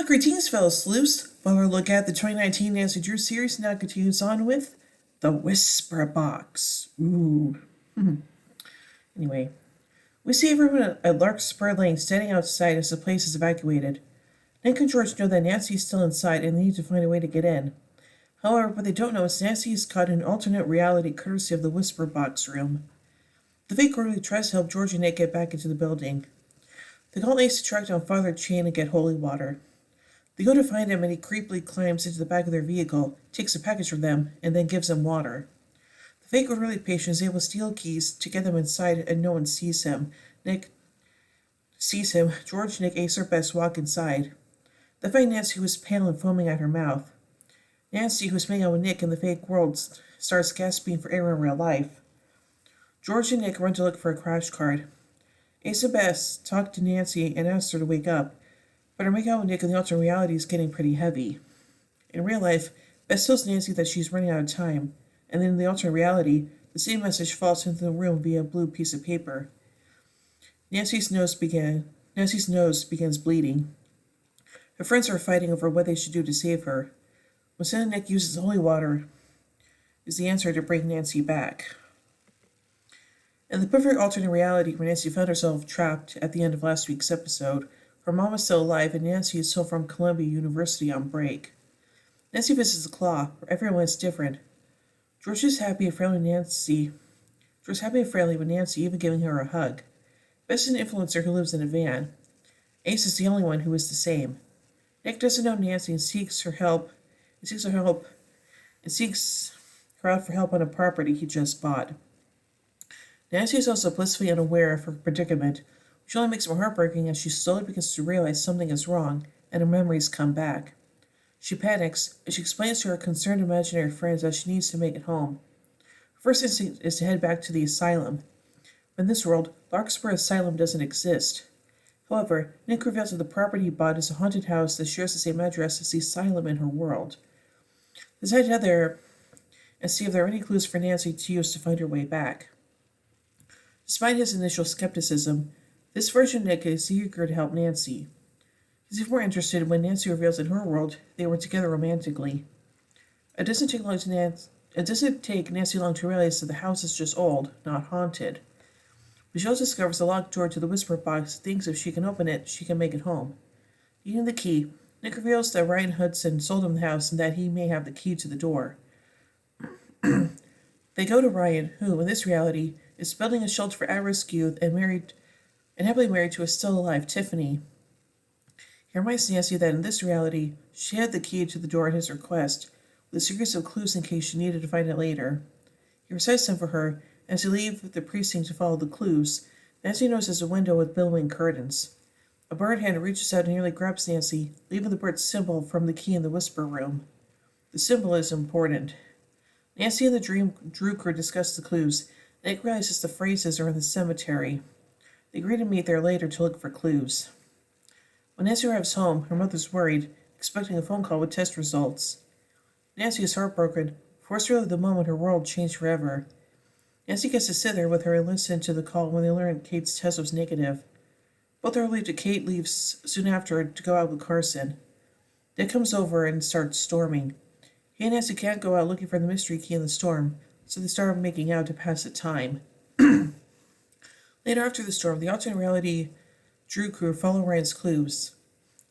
Greetings, fellow sleuths. While we look at the 2019 Nancy Drew series, now continues on with The Whisper Box. Ooh. Anyway, we see everyone at Larkspur Lane standing outside as the place is evacuated. Nick and George know that Nancy is still inside and they need to find a way to get in. However, what they don't know is Nancy is caught in an alternate reality courtesy of the Whisper Box room. The fake orderly tries to help George and Nick get back into the building. They call Ace to track down Father Chain and get holy water. They go to find him and he creepily climbs into the back of their vehicle, takes a package from them, and then gives them water. The fake orderly patient is able to steal keys to get them inside and no one sees him. Nick sees him. George, Nick, Ace, or Bess walk inside. They find Nancy, who is pale and foaming at her mouth. Nancy, who's hanging out with Nick in the fake world, starts gasping for air in real life. George and Nick run to look for a crash card. Ace and Bess talk to Nancy and ask her to wake up, but her makeout with Nick in the alternate reality is getting pretty heavy. In real life, Bess tells Nancy that she's running out of time, and then in the alternate reality, the same message falls into the room via a blue piece of paper. Nancy's nose begins bleeding. Her friends are fighting over what they should do to save her. When Santa Nick uses holy water is the answer to bring Nancy back. In the perfect alternate reality where Nancy found herself trapped at the end of last week's episode, her mom is still alive and Nancy is still from Columbia University on break. Nancy visits the Claw, where everyone is different. George is happy and friendly with Nancy, even giving her a hug. Bess is an influencer who lives in a van. Ace is the only one who is the same. Nick doesn't know Nancy and seeks her out for help on a property he just bought. Nancy is also blissfully unaware of her predicament, which only makes it more heartbreaking as she slowly begins to realize something is wrong and her memories come back. She panics and she explains to her concerned imaginary friends that she needs to make it home. Her first instinct is to head back to the asylum. But in this world, Larkspur Asylum doesn't exist. However, Nick reveals that the property he bought is a haunted house that shares the same address as the asylum in her world. They decide to head there and see if there are any clues for Nancy to use to find her way back. Despite his initial skepticism, this version of Nick is eager to help Nancy. He's even more interested when Nancy reveals in her world they were together romantically. It doesn't take Nancy long to realize that the house is just old, not haunted. But she also discovers the locked door to the Whisper Box and thinks if she can open it, she can make it home. Needing the key, Nick reveals that Ryan Hudson sold him the house and that he may have the key to the door. They go to Ryan, who, in this reality, is building a shelter for at-risk youth and happily married to a still-alive Tiffany. He reminds Nancy that in this reality, she had the key to the door at his request, with a series of clues in case she needed to find it later. He recites them for her, and as they leave the precinct to follow the clues, Nancy notices a window with billowing curtains. A bird hand reaches out and nearly grabs Nancy, leaving the bird's symbol from the key in the whisper room. The symbol is important. Nancy and the Drew crew discuss the clues. Nick realizes the phrases are in the cemetery. They agree to meet there later to look for clues. When Nancy arrives home, her mother's worried, expecting a phone call with test results. Nancy is heartbroken, forced to relive the moment her world changed forever. Nancy gets to sit there with her and listen to the call when they learn Kate's test was negative. Both are relieved that Kate leaves soon after to go out with Carson. Nick comes over and starts storming. He and Nancy can't go out looking for the mystery key in the storm, so they start making out to pass the time. Later after the storm, the alternate reality Drew crew follow Ryan's clues.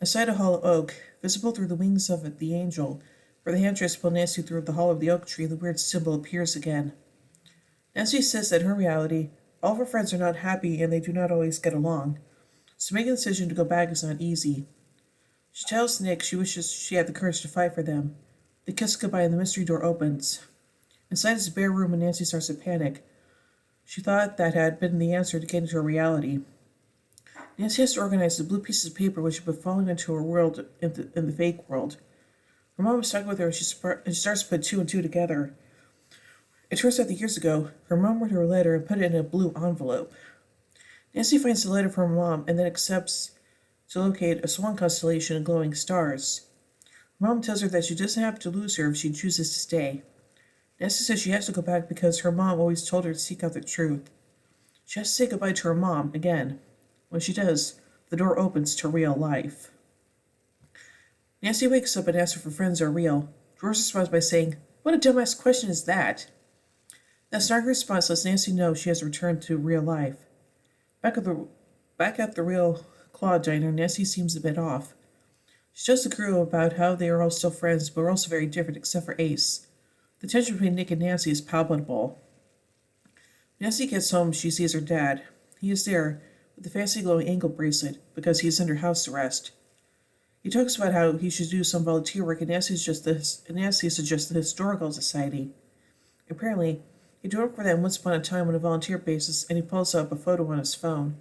Aside a hollow oak, visible through the wings of the angel, where the hand pull Nancy through the hollow of the oak tree, the weird symbol appears again. Nancy says that in her reality, all of her friends are not happy and they do not always get along, so making the decision to go back is not easy. She tells Nick she wishes she had the courage to fight for them. They kiss goodbye and the mystery door opens. Inside is a bare room and Nancy starts to panic. She thought that had been the answer to get into her reality. Nancy has to organize the blue pieces of paper which have been falling into her world in the fake world. Her mom is talking with her and she starts to put two and two together. It turns out that years ago, her mom wrote her a letter and put it in a blue envelope. Nancy finds the letter from her mom and then accepts to locate a swan constellation and glowing stars. Her mom tells her that she doesn't have to lose her if she chooses to stay. Nancy says she has to go back because her mom always told her to seek out the truth. She has to say goodbye to her mom again. When she does, the door opens to real life. Nancy wakes up and asks if her friends are real. George responds by saying, "What a dumbass question is that?" That snarky response lets Nancy know she has returned to real life. Back at the real Claude diner, Nancy seems a bit off. She tells the crew about how they are all still friends, but are also very different except for Ace. The tension between Nick and Nancy is palpable. When Nancy gets home, she sees her dad. He is there, with a fancy glowing ankle bracelet, because he is under house arrest. He talks about how he should do some volunteer work, and Nancy suggests the Historical Society. Apparently, he did work for them once upon a time on a volunteer basis, and he pulls up a photo on his phone.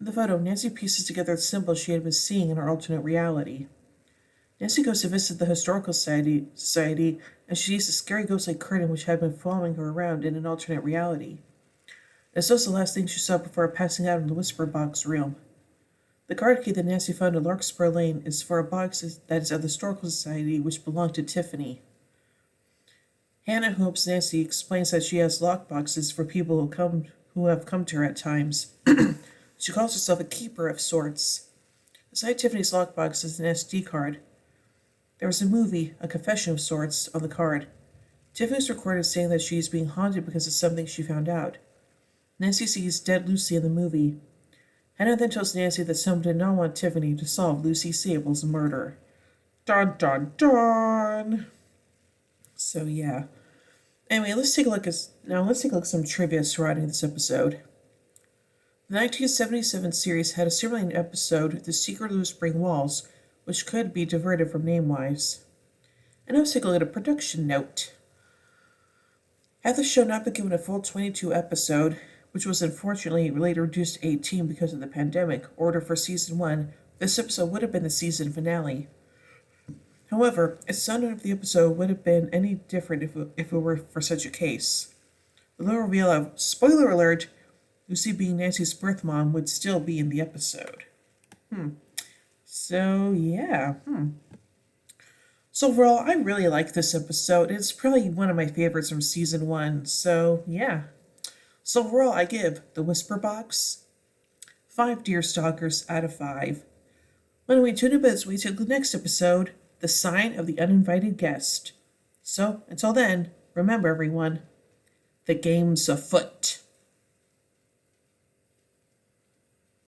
In the photo, Nancy pieces together the symbols she had been seeing in her alternate reality. Nancy goes to visit the Historical Society and she sees a scary ghost-like curtain which had been following her around in an alternate reality. It's also the last thing she saw before passing out in the Whisper Box room. The card key that Nancy found in Larkspur Lane is for a box that is of the Historical Society which belonged to Tiffany. Hannah, who helps Nancy, explains that she has lockboxes for people who have come to her at times. She calls herself a keeper of sorts. Beside Tiffany's lockbox is an SD card. There was a movie, a confession of sorts, on the card. Tiffany's recorded saying that she is being haunted because of something she found out. Nancy sees dead Lucy in the movie. Hannah then tells Nancy that someone did not want Tiffany to solve Lucy Sable's murder. Dun dun dun! So yeah. Anyway, let's take a look at some trivia surrounding this episode. The 1977 series had a similar episode, The Secret of the Whispering Walls, which could be diverted from name-wise. And now let's take a look at a production note. Had the show not been given a full 22 episode, which was unfortunately later reduced to 18 because of the pandemic, order for season 1, this episode would have been the season finale. However, it's unknown if the episode would have been any different if it were for such a case. The little reveal of, spoiler alert, Lucy being Nancy's birth mom would still be in the episode. So, yeah. So overall, I really like this episode. It's probably one of my favorites from season 1. So, yeah. So overall, I give The Whisper Box 5 Deer Stalkers out of 5. When we tune in, as we take the next episode, The Sign of the Uninvited Guest. So, until then, remember everyone, the game's afoot.